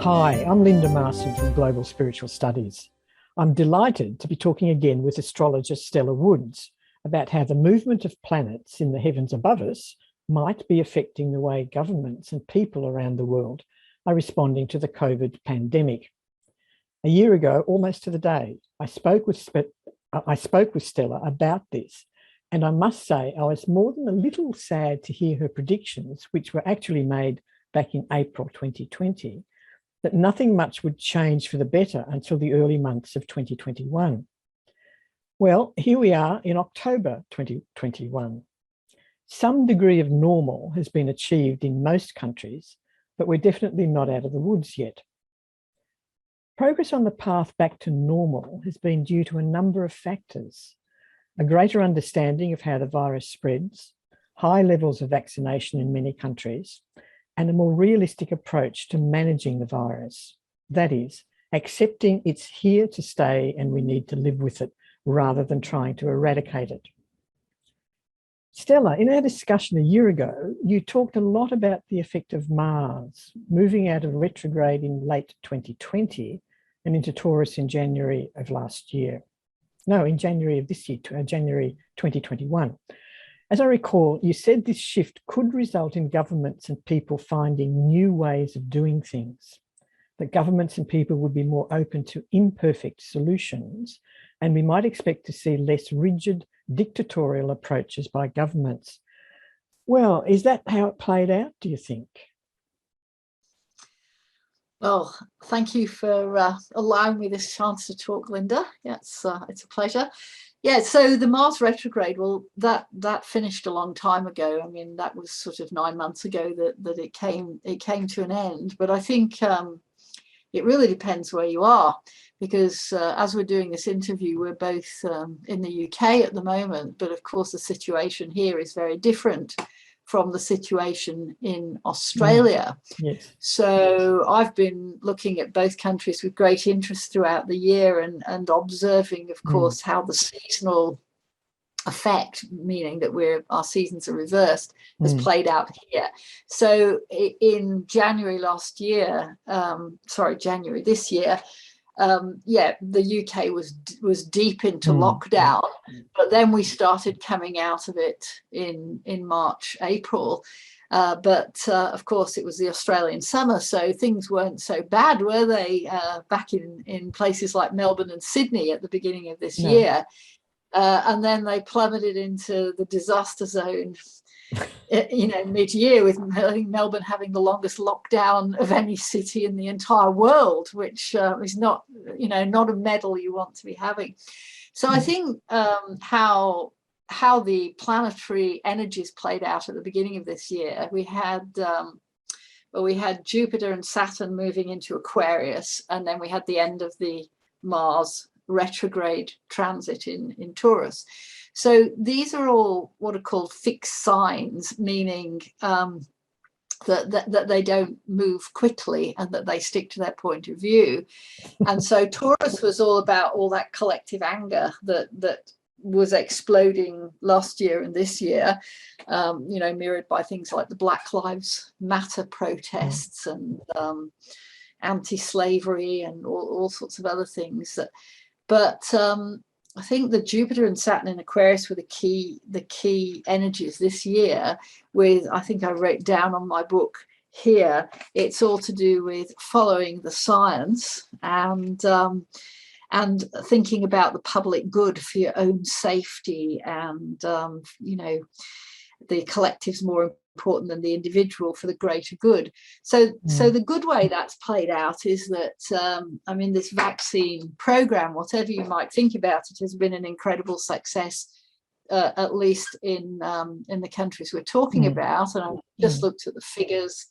Hi, I'm Linda Marson from Global Spiritual Studies. I'm delighted to be talking again with astrologer Stella Woods about how the movement of planets in the heavens above us might be affecting the way governments and people around the world are responding to the COVID pandemic. A year ago, almost to the day, I spoke with Stella about this, and I must say I was more than a little sad to hear her predictions, which were actually made back in April 2020, that nothing much would change for the better until the early months of 2021. Well, here we are in October 2021. Some degree of normal has been achieved in most countries, but we're definitely not out of the woods yet. Progress on the path back to normal has been due to a number of factors: a greater understanding of how the virus spreads, high levels of vaccination in many countries, and a more realistic approach to managing the virus. That is, accepting it's here to stay and we need to live with it rather than trying to eradicate it. Stella, in our discussion a year ago, you talked a lot about the effect of Mars moving out of retrograde in late 2020 and into Taurus in January of last year. No, in January of this year, January 2021. As I recall, you said this shift could result in governments and people finding new ways of doing things, that governments and people would be more open to imperfect solutions, and we might expect to see less rigid dictatorial approaches by governments. Well, is that how it played out, do you think? Well, thank you for allowing me this chance to talk, Linda. Yeah, it's a pleasure. Yeah, so the Mars retrograde, well, that finished a long time ago. I mean, that was sort of 9 months ago that it came to an end. But I think it really depends where you are, because as we're doing this interview, we're both in the UK at the moment. But of course, the situation here is very different from the situation in Australia. Yes. So I've been looking at both countries with great interest throughout the year and observing, of course, how the seasonal effect, meaning that our seasons are reversed, has played out here. So in January this year, the UK was deep into lockdown, but then we started coming out of it in March, April. But of course, it was the Australian summer, so things weren't so bad, were they? Back in places like Melbourne and Sydney at the beginning of this year. And then they plummeted into the disaster zone, mid-year, with Melbourne having the longest lockdown of any city in the entire world, which is not a medal you want to be having. So I think how the planetary energies played out at the beginning of this year, we had Jupiter and Saturn moving into Aquarius, and then we had the end of the Mars retrograde transit in Taurus. So these are all what are called fixed signs, meaning that they don't move quickly and that they stick to their point of view. And so Taurus was all about all that collective anger that was exploding last year and this year, mirrored by things like the Black Lives Matter protests and anti-slavery and all sorts of other things. But I think the Jupiter and Saturn in Aquarius were the key energies this year. With, I think I wrote down on my book here, it's all to do with following the science and thinking about the public good for your own safety, and the collective's more important than the individual for the greater good. So the good way that's played out is that this vaccine program, whatever you might think about it, has been an incredible success, at least in the countries we're talking about. And I just looked at the figures.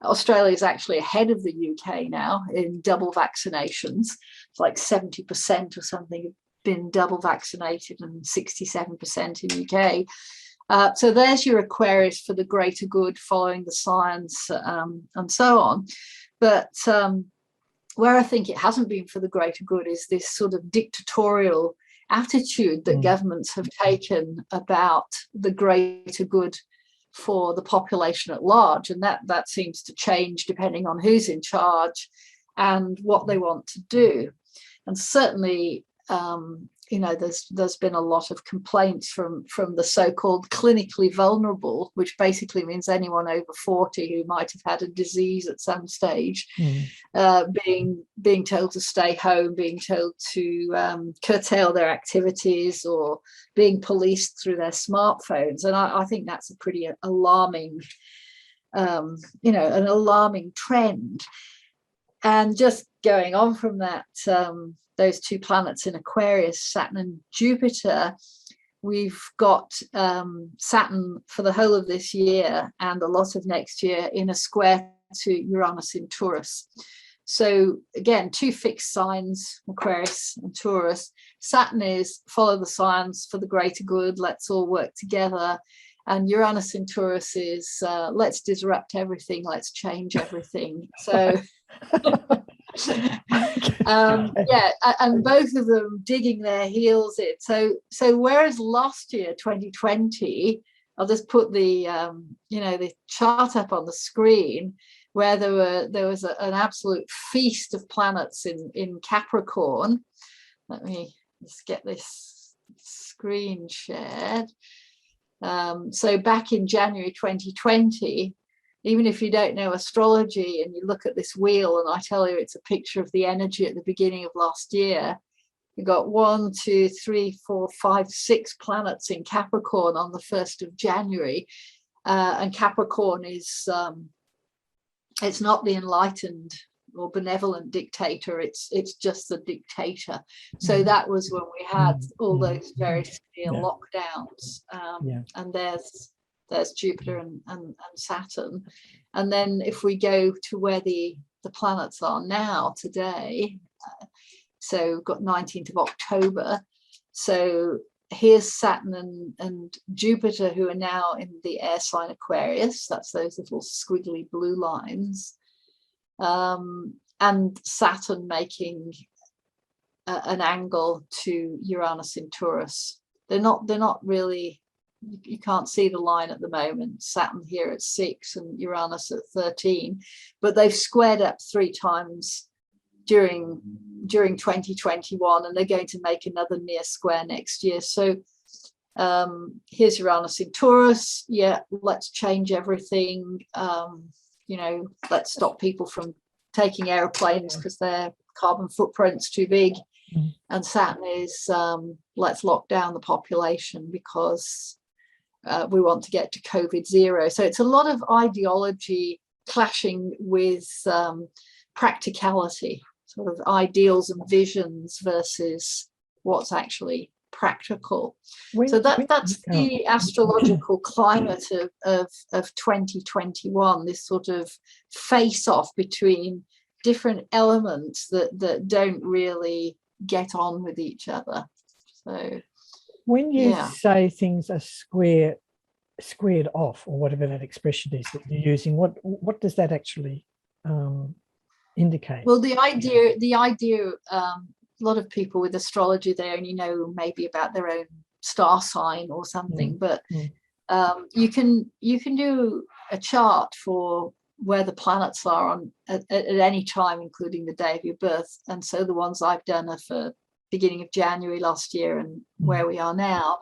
Australia is actually ahead of the UK now in double vaccinations. It's like 70% or something have been double vaccinated and 67% in UK. So there's your Aquarius for the greater good, following the science, and so on. But where I think it hasn't been for the greater good is this sort of dictatorial attitude that governments have taken about the greater good for the population at large, and that seems to change depending on who's in charge and what they want to do. And certainly, there's been a lot of complaints from the so-called clinically vulnerable, which basically means anyone over 40 who might have had a disease at some stage, being told to stay home, being told to curtail their activities, or being policed through their smartphones. And I think that's a pretty alarming, an alarming trend. And just going on from that, those two planets in Aquarius, Saturn and Jupiter, we've got Saturn for the whole of this year and a lot of next year in a square to Uranus in Taurus. So again, two fixed signs, Aquarius and Taurus. Saturn is follow the signs for the greater good, let's all work together. And Uranus in Taurus is let's disrupt everything, let's change everything. So and both of them digging their heels in. So whereas last year, 2020, I'll just put the the chart up on the screen, where there was an absolute feast of planets in Capricorn. Let me just get this screen shared. So back in January 2020, even if you don't know astrology and you look at this wheel and I tell you it's a picture of the energy at the beginning of last year, you got 1, 2, 3, 4, 5, 6 planets in Capricorn on the 1st of January. And Capricorn is, it's not the enlightened or benevolent dictator, it's just the dictator. So that was when we had all those very severe lockdowns. And there's Jupiter and Saturn. And then if we go to where the planets are now today, so we've got 19th of October. So here's Saturn and Jupiter, who are now in the air sign Aquarius. That's those little squiggly blue lines. And Saturn making an angle to Uranus in Taurus. They're not really, you can't see the line at the moment. Saturn here at 6 and Uranus at 13, but they've squared up 3 times during 2021, and they're going to make another near square next year. So here's Uranus in Taurus. Yeah, let's change everything. Let's stop people from taking aeroplanes because their carbon footprint's too big. And Saturn is let's lock down the population because we want to get to COVID zero. So it's a lot of ideology clashing with practicality, sort of ideals and visions versus what's actually practical. So that's the astrological climate of 2021, this sort of face off between different elements that don't really get on with each other. So when you say things are squared off, or whatever that expression is that you're using, what does that actually indicate? Well, the idea a lot of people with astrology, they only know maybe about their own star sign or something, but you can do a chart for where the planets are on at any time, including the day of your birth. And so the ones I've done are for beginning of January last year and where we are now.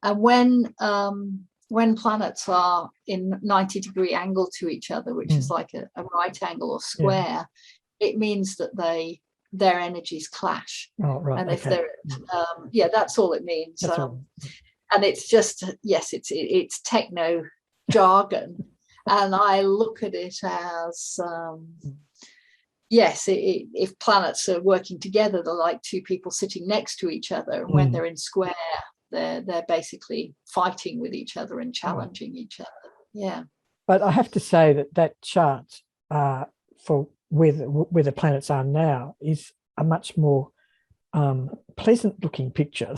And when planets are in 90-degree angle to each other, which is like a right angle or square, it means that their energies clash. Oh, right. And if they're that's all it means. And it's just, it's techno jargon. And I look at it as if planets are working together, they're like two people sitting next to each other, and when they're in square, they're basically fighting with each other and challenging each other. But I have to say that chart for where the planets are now is a much more pleasant looking picture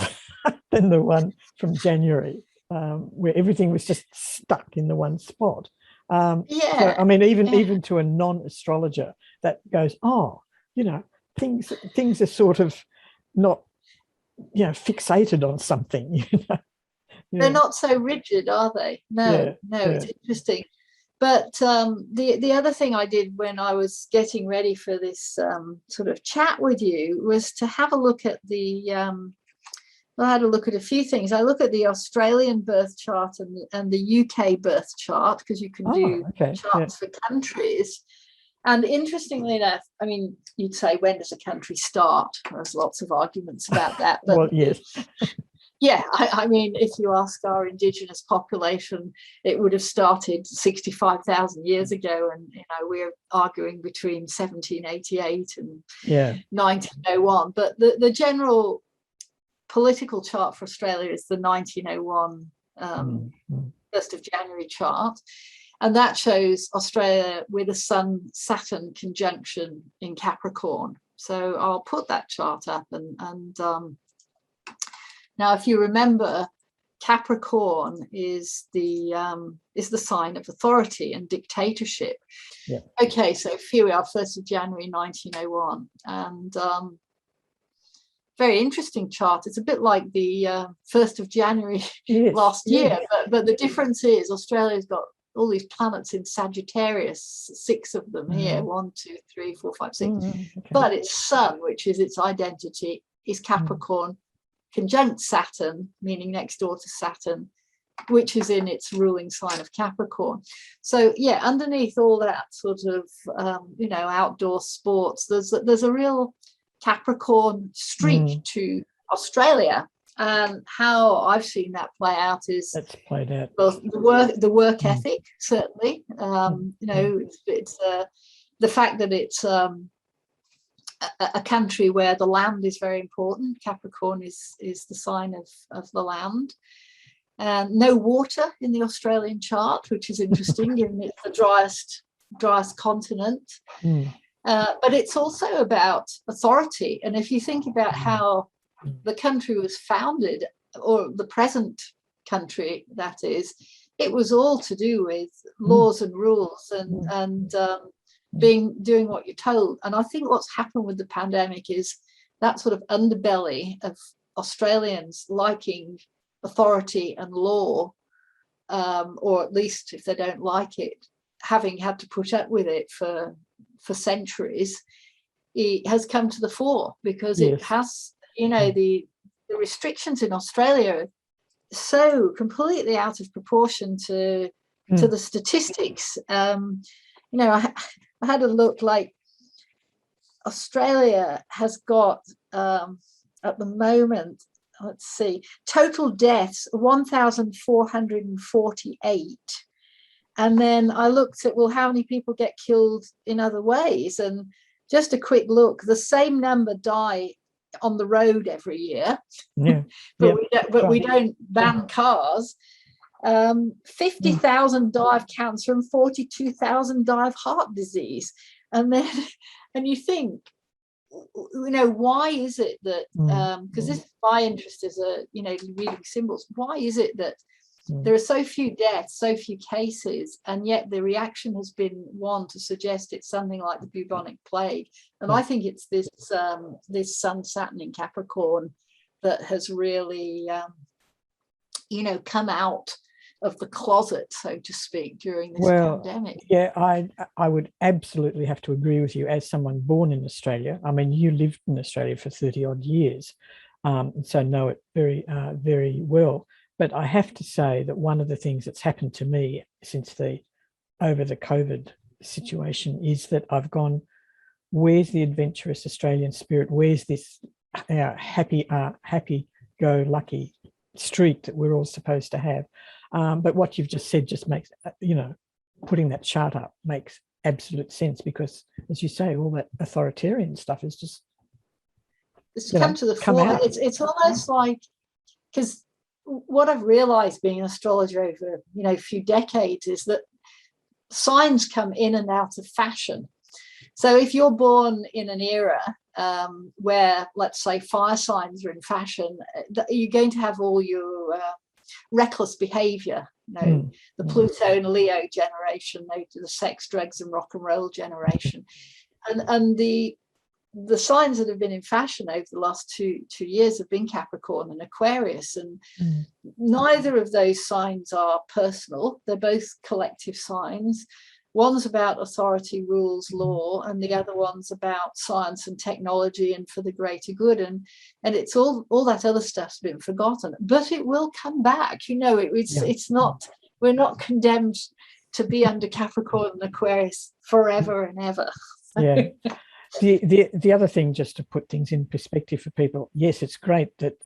than the one from January, where everything was just stuck in the one spot. So, I mean, even to a non-astrologer, that goes, things are sort of not, fixated on something, They're not so rigid, are they? No, it's interesting. But the other thing I did when I was getting ready for this sort of chat with you was to have a look at I had a look at a few things. I look at the Australian birth chart and the UK birth chart, because you can do charts for countries. And interestingly enough, I mean, you'd say, when does a country start? There's lots of arguments about that. But well, yes. Yeah, I mean, if you ask our indigenous population, it would have started 65,000 years ago. And, we're arguing between 1788 and 1901. But the general political chart for Australia is the 1901 1st of January chart. And that shows Australia with a Sun-Saturn conjunction in Capricorn. So I'll put that chart up. And now, if you remember, Capricorn is the sign of authority and dictatorship. Yeah. Okay, so here we are, 1st of January 1901. And very interesting chart. It's a bit like the 1st of January last year, but the difference is Australia's got all these planets in Sagittarius, 6 of them here, 1, 2, 3, 4, 5, 6. But its sun, which is its identity, is Capricorn, conjunct Saturn, meaning next door to Saturn, which is in its ruling sign of Capricorn. So yeah, underneath all that sort of outdoor sports, there's a real Capricorn streak to Australia. And how I've seen that play out is that's played out. Well, the work ethic, certainly. It's the fact that it's a country where the land is very important. Capricorn is the sign of the land. No water in the Australian chart, which is interesting, given it's the driest continent. But it's also about authority. And if you think about how the country was founded, or the present country, that is, it was all to do with laws and rules and doing what you're told. And I think what's happened with the pandemic is that sort of underbelly of Australians liking authority and law, or at least if they don't like it, having had to put up with it for centuries, it has come to the fore, because it has, the restrictions in Australia are so completely out of proportion to the statistics. I had a look, like Australia has got at the moment, let's see, total deaths 1,448. And then I looked at, well, how many people get killed in other ways? And just a quick look, the same number die on the road every year. We don't ban cars. 50,000 die of cancer and 42,000 die of heart disease. And you think, why is it that, because this is my interest as reading symbols, why is it that there are so few deaths, so few cases, and yet the reaction has been one to suggest it's something like the bubonic plague? And I think it's this Sun Saturn in Capricorn that has really come out of the closet, so to speak, during this pandemic. Yeah, I would absolutely have to agree with you, as someone born in Australia. I mean, you lived in Australia for 30 odd years, so know it very, very well. But I have to say that one of the things that's happened to me since over the COVID situation is that I've gone, where's the adventurous Australian spirit? Where's this happy-go-lucky streak that we're all supposed to have? But what you've just said just makes, putting that chart up makes absolute sense, because, as you say, all that authoritarian stuff is just come to the fore. It's almost like, because what I've realized being an astrologer over a few decades is that signs come in and out of fashion. So if you're born in an era where, let's say, fire signs are in fashion, you're going to have all your reckless behavior, the Pluto and Leo generation, the sex, drugs and rock and roll generation, and the the signs that have been in fashion over the last two years have been Capricorn and Aquarius, and neither of those signs are personal. They're both collective signs. One's about authority, rules, law, and the other one's about science and technology and for the greater good. And it's all that other stuff's been forgotten, but it will come back. It's not, we're not condemned to be under Capricorn and Aquarius forever and ever. Yeah. The other thing, just to put things in perspective for people, yes, it's great that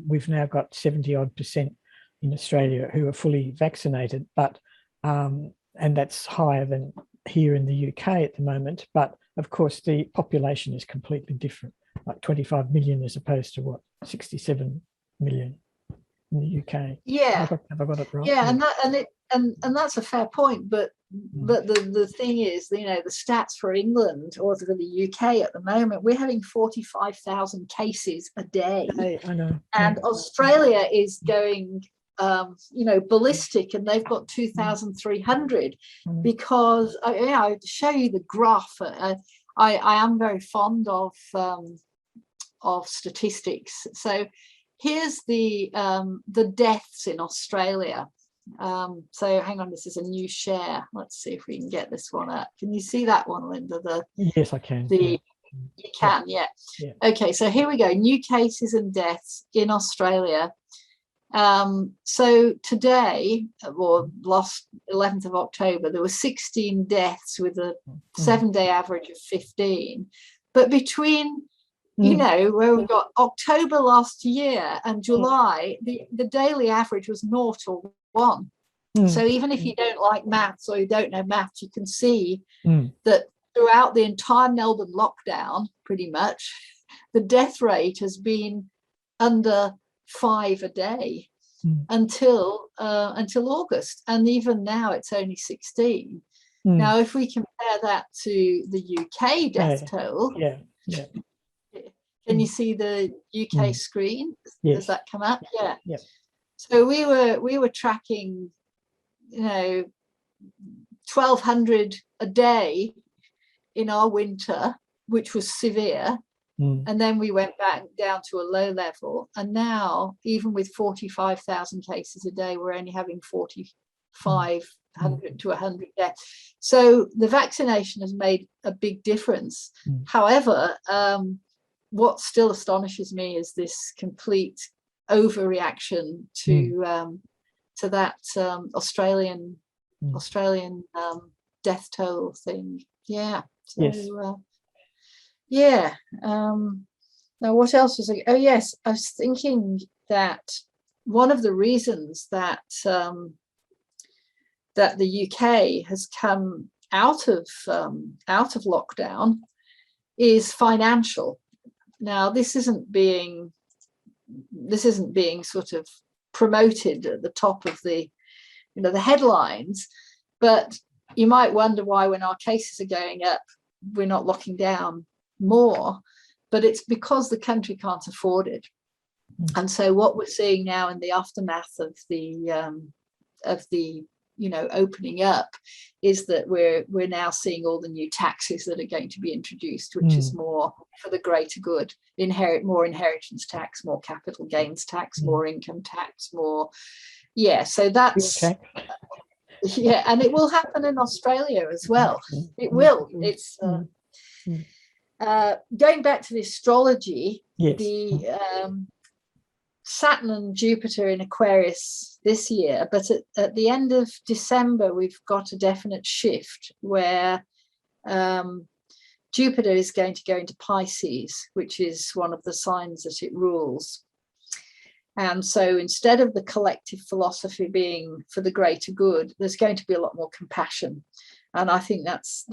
we've now got 70-odd% in Australia who are fully vaccinated, but and that's higher than here in the UK at the moment. But of course, the population is completely different, like 25 million as opposed to what, 67 million in the UK. Yeah. Have I got it right? Yeah, and that's a fair point. But the thing is, the stats for England or for the UK at the moment, we're having 45,000 cases a day. I know. And Australia is going ballistic, and they've got 2,300 because I show you the graph. I am very fond of statistics. So here's the deaths in Australia. So hang on, this is a new share. Let's see if we can get this one up. Can you see that one, Linda? Yes, I can. You can, yeah. Okay, so here we go. New cases and deaths in Australia. So today, or last 11th of October, there were 16 deaths with a 7-day average of 15. But between, where we got October last year and July, the daily average was 0 or 1. So even if you don't like maths or you don't know maths, you can see that throughout the entire Melbourne lockdown, pretty much, the death rate has been under 5 a day until August, and even now it's only 16. Now, if we compare that to the UK death toll, can you see the UK screen? Does that come up? Yeah. So we were tracking, 1,200 a day in our winter, which was severe. And then we went back down to a low level. And now, even with 45,000 cases a day, we're only having 4,500 to 100 deaths. So the vaccination has made a big difference. However, what still astonishes me is this complete overreaction to that Australian death toll thing. Yeah. So, yes. Now, what else was I? Oh, yes, I was thinking that one of the reasons that that the UK has come out of lockdown is financial. Now, this isn't being sort of promoted at the top of the the headlines, but you might wonder why, when our cases are going up, we're not locking down more. But it's because the country can't afford it. And so what we're seeing now in the aftermath of the opening up is that we're now seeing all the new taxes that are going to be introduced, which is more for the greater good. More inheritance tax, more capital gains tax, more income tax, more. So that's and it will happen in Australia as well. It will. It's going back to the astrology. The Saturn and Jupiter in Aquarius this year, but at the end of December we've got a definite shift where Jupiter is going to go into Pisces, which is one of the signs that it rules. And so instead of the collective philosophy being for the greater good, there's going to be a lot more compassion. And I think that's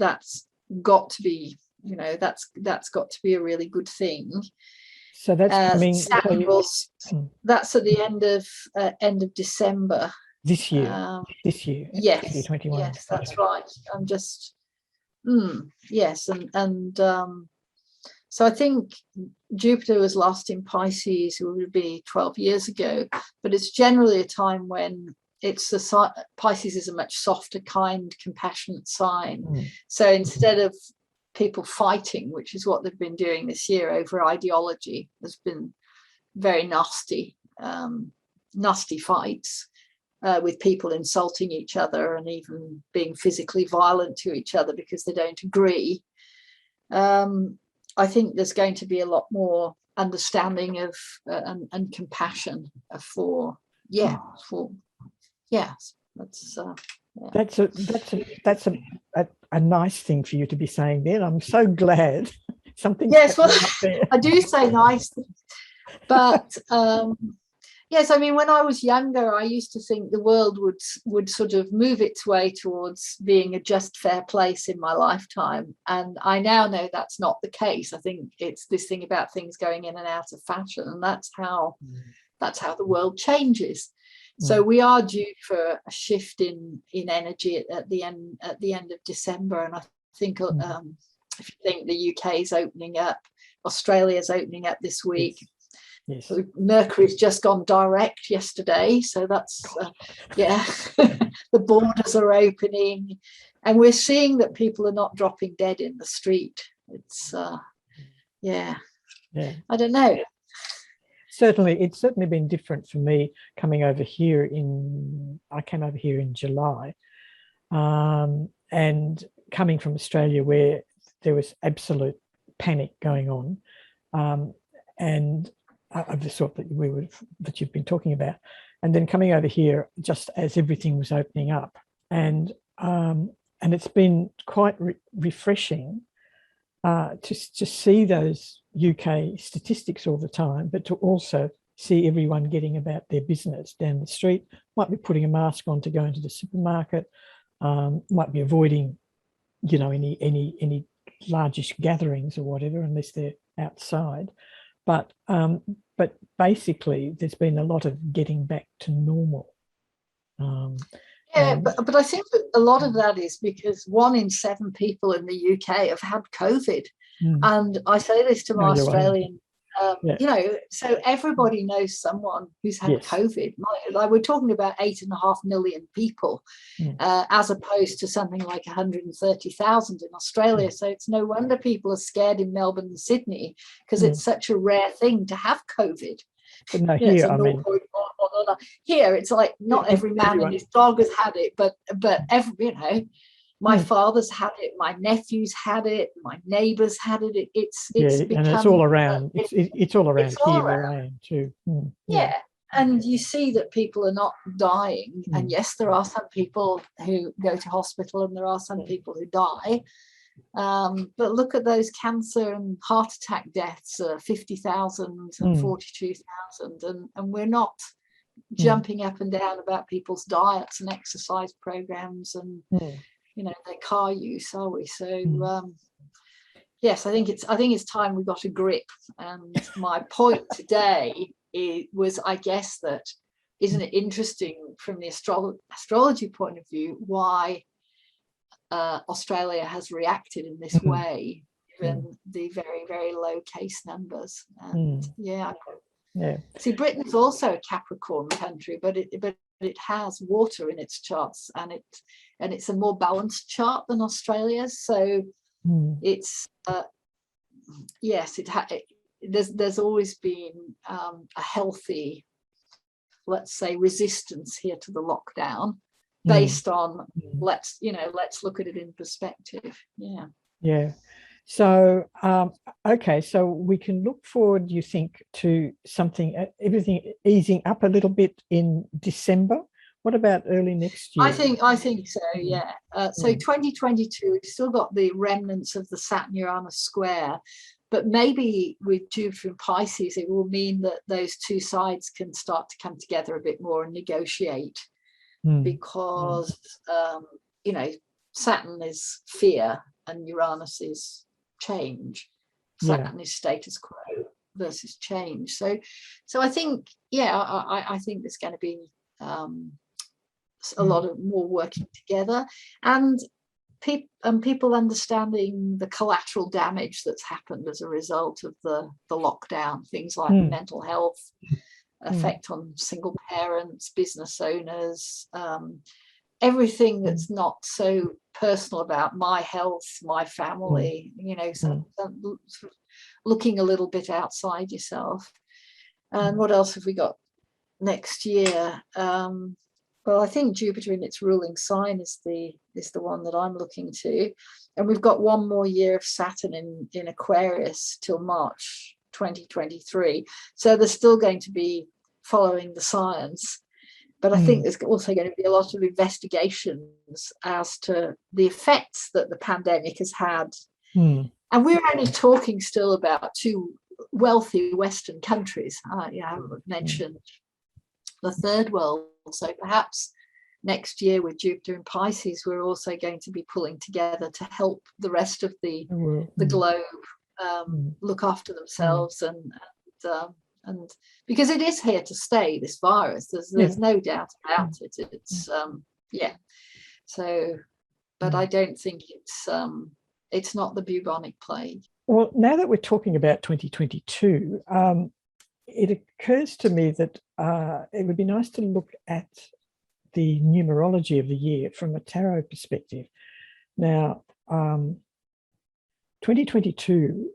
got to be, that's got to be a really good thing. So that's coming. That's at the end of December this year. Yes, 2021. Yes, that's right. I'm just yes, and so I think Jupiter was last in Pisces, it would be 12 years ago, but it's generally a time when Pisces is a much softer, kind, compassionate sign. So instead of people fighting, which is what they've been doing this year over ideology. There's been very nasty fights with people insulting each other and even being physically violent to each other because they don't agree. I think there's going to be a lot more understanding of and compassion for That's a nice thing for you to be saying there. I'm so glad something. Yes, well, up there. I do say nice things, but yes, I mean, when I was younger, I used to think the world would sort of move its way towards being a just, fair place in my lifetime, and I now know that's not the case. I think it's this thing about things going in and out of fashion, and that's how the world changes. So we are due for a shift in energy at the end of December, and I think if you think the UK is opening up, Australia's opening up this week. Yes. So Mercury's just gone direct yesterday, so that's the borders are opening, and we're seeing that people are not dropping dead in the street. It's I don't know. It's certainly been different for me coming over here I came over here in July, and coming from Australia where there was absolute panic going on, and of the sort that you've been talking about, and then coming over here just as everything was opening up, and it's been quite refreshing to see those UK statistics all the time, but to also see everyone getting about their business down the street, might be putting a mask on to go into the supermarket, might be avoiding, any largish gatherings or whatever, unless they're outside. But basically, there's been a lot of getting back to normal. But I think that a lot of that is because 1 in 7 people in the UK have had COVID. And I say this to my Australian, so everybody knows someone who's had COVID. Like we're talking about 8.5 million people, as opposed to something like 130,000 in Australia. So it's no wonder people are scared in Melbourne and Sydney, because it's such a rare thing to have COVID. But no, here, here it's like not every man and his dog has had it, but every, my father's had it, my nephew's had it, my neighbours had it. It's become, and it's all around. It's all around here where I am too. And you see that people are not dying. And yes, there are some people who go to hospital, and there are some people who die. But look at those cancer and heart attack deaths, 50,000 and 42,000, and we're not jumping up and down about people's diets and exercise programs and their car use, are we? So yes, I think it's time we got a grip. And my point today was, I guess, that isn't it interesting from the astrology point of view why Australia has reacted in this way, given the very, very low case numbers. And see, Britain's also a Capricorn country, but it has water in its charts, and it's a more balanced chart than Australia's. So it's there's always been a healthy, let's say, resistance here to the lockdown, based on let's look at it in perspective. So so we can look forward, you think, to everything easing up a little bit in December. What about early next year? I think so, so 2022, we've still got the remnants of the Saturn-Uranus square, but maybe with Jupiter and Pisces, it will mean that those two sides can start to come together a bit more and negotiate. Because Saturn is fear and Uranus is change. Saturn is status quo versus change. So I think I think there's going to be a lot of more working together, and people understanding the collateral damage that's happened as a result of the lockdown, things like mental health, effect on single parents, business owners, everything that's not so personal about my health, my family, you know, so looking a little bit outside yourself. And what else have we got next year? Well, I think Jupiter in its ruling sign is the one that I'm looking to. And we've got one more year of Saturn in Aquarius till March 2023. So they're still going to be following the science. But I think there's also going to be a lot of investigations as to the effects that the pandemic has had. And we're only talking still about two wealthy Western countries. I haven't mentioned the third world. So perhaps next year with Jupiter in Pisces, we're also going to be pulling together to help the rest of the globe look after themselves and because it is here to stay, this virus. There's no doubt about it. It's So, but I don't think it's not the bubonic plague. Well, now that we're talking about 2022, it occurs to me that it would be nice to look at the numerology of the year from a tarot perspective. Now, 2022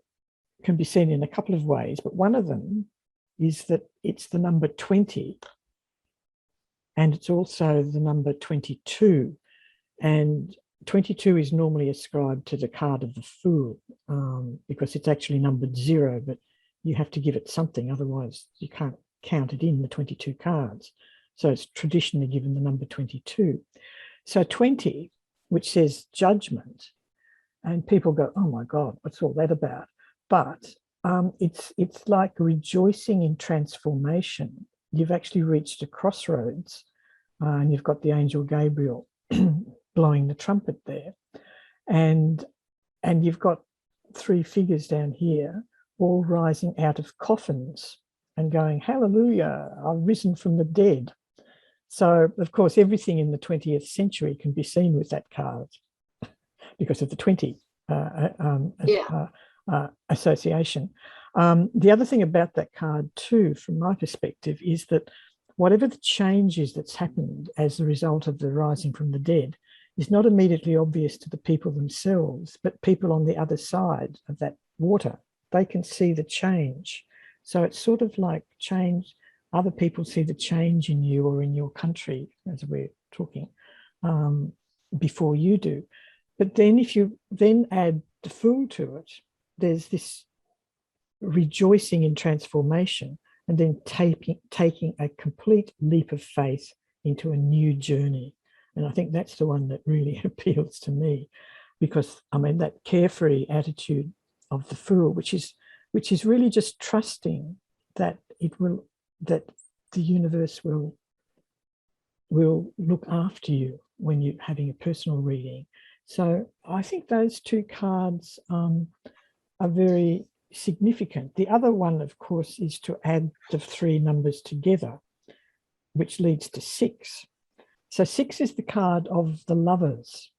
can be seen in a couple of ways, but one of them is that it's the number 20, and it's also the number 22. And 22 is normally ascribed to the card of the Fool, because it's actually numbered 0, but you have to give it something, otherwise you can't count it in the 22 cards. So it's traditionally given the number 22. So 20, which says judgment, and people go, oh my God, what's all that about? But it's like rejoicing in transformation. You've actually reached a crossroads, and you've got the angel Gabriel blowing the trumpet there, and you've got 3 figures down here all rising out of coffins and going, hallelujah, I've risen from the dead. So of course everything in the 20th century can be seen with that card because of the 20 association. The other thing about that card too, from my perspective, is that whatever the change is that's happened as a result of the rising from the dead is not immediately obvious to the people themselves, but people on the other side of that water, they can see the change. So it's sort of like change. Other people see the change in you or in your country, as we're talking, before you do. But then if you then add the Fool to it, there's this rejoicing in transformation and then taking a complete leap of faith into a new journey. And I think that's the one that really appeals to me, because I mean that carefree attitude of the Fool, which is really just trusting that that the universe will look after you when you're having a personal reading. So I think those 2 cards are very significant. The other one, of course, is to add the 3 numbers together, which leads to 6. So 6 is the card of the Lovers,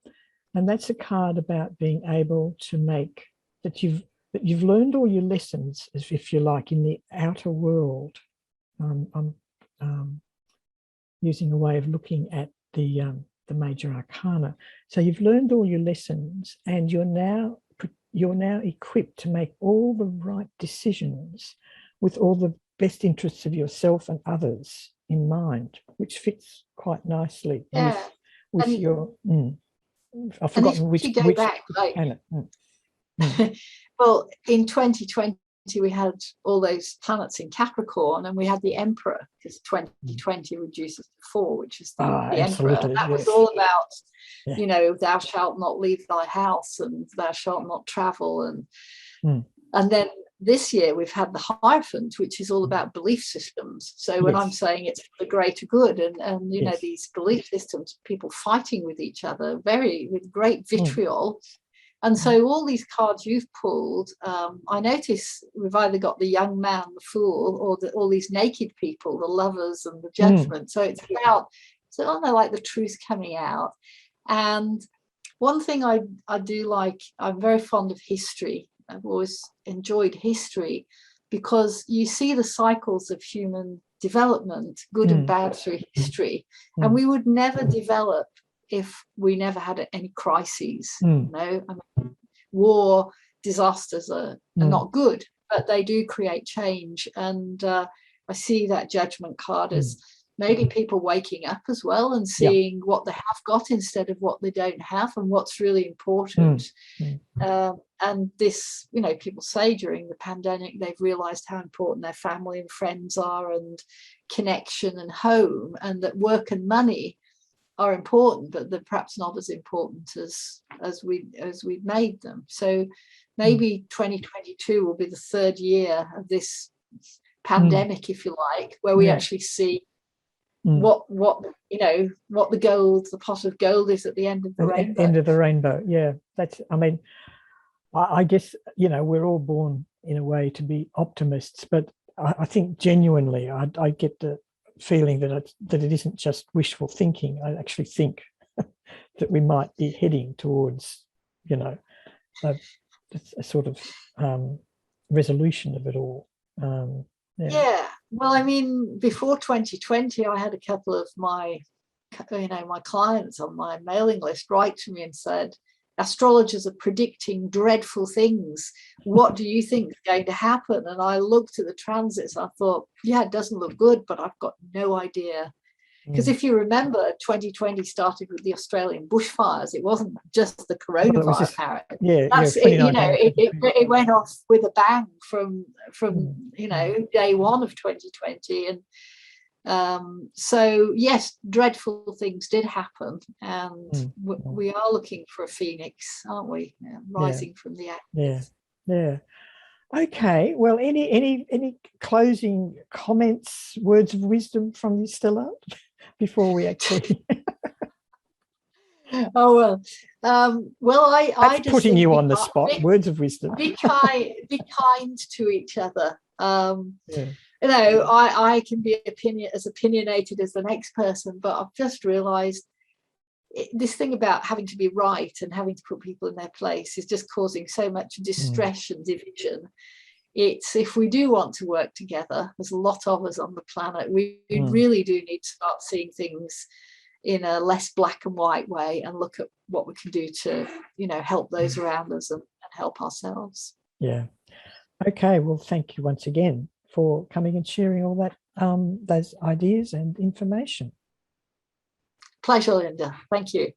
and that's a card about being able to make that you've learned all your lessons, as if you like, in the outer world. I'm using a way of looking at the major arcana. So you've learned all your lessons, and you're now equipped to make all the right decisions with all the best interests of yourself and others in mind, which fits quite nicely with your. I've forgotten which back, planet. Well, in 2020 we had all those planets in Capricorn, and we had the Emperor, because 2020 reduces to 4, which is the Emperor. And that was all about, you know, thou shalt not leave thy house and thou shalt not travel. And then this year we've had the Hierophant, which is all about belief systems. So when I'm saying it's for the greater good, and you know, these belief systems, people fighting with each other, with great vitriol. And so all these cards you've pulled, I notice we've either got the young man, the Fool, or all these naked people, the Lovers and the Judgment. So it's about, like the truth coming out. And one thing I do like, I'm very fond of history. I've always enjoyed history, because you see the cycles of human development, good and bad, through history. And we would never develop if we never had any crises. Mm. You know, I mean, war, disasters are not good, but they do create change. And I see that judgment card as maybe people waking up as well and seeing what they have got instead of what they don't have, and what's really important. And this, you know, people say during the pandemic, they've realized how important their family and friends are, and connection and home, and that work and money are important, but they're perhaps not as important as we've made them. So maybe 2022 will be the third year of this pandemic, if you like, where we actually see what you know, what the pot of gold is at the end of the rainbow. End of the rainbow. Yeah, that's, I mean, I guess, you know, we're all born in a way to be optimists, but I think genuinely I get the feeling that it isn't just wishful thinking. I actually think that we might be heading towards, you know, a sort of resolution of it all. Yeah. Well, I mean, before 2020, I had a couple of my clients on my mailing list write to me and said, astrologers are predicting dreadful things. What do you think is going to happen? And I looked at the transits. I thought, yeah, it doesn't look good, but I've got no idea. Because if you remember, 2020 started with the Australian bushfires. It wasn't just the coronavirus. It went off with a bang from you know, day one of 2020. And so yes, dreadful things did happen, and we are looking for a phoenix, aren't we? Rising from the ashes. Yeah. Okay. Well, any closing comments, words of wisdom from you, Stella, before we actually? Well, I just putting you on the spot. Words of wisdom. Be kind to each other. You know, I can be as opinionated as the next person, but I've just realized this thing about having to be right and having to put people in their place is just causing so much distress and division. It's, if we do want to work together, there's a lot of us on the planet, we really do need to start seeing things in a less black and white way, and look at what we can do to, you know, help those around us and help ourselves. Yeah. Okay. Well, thank you once again for coming and sharing all that, those ideas and information. Pleasure, Linda. Thank you.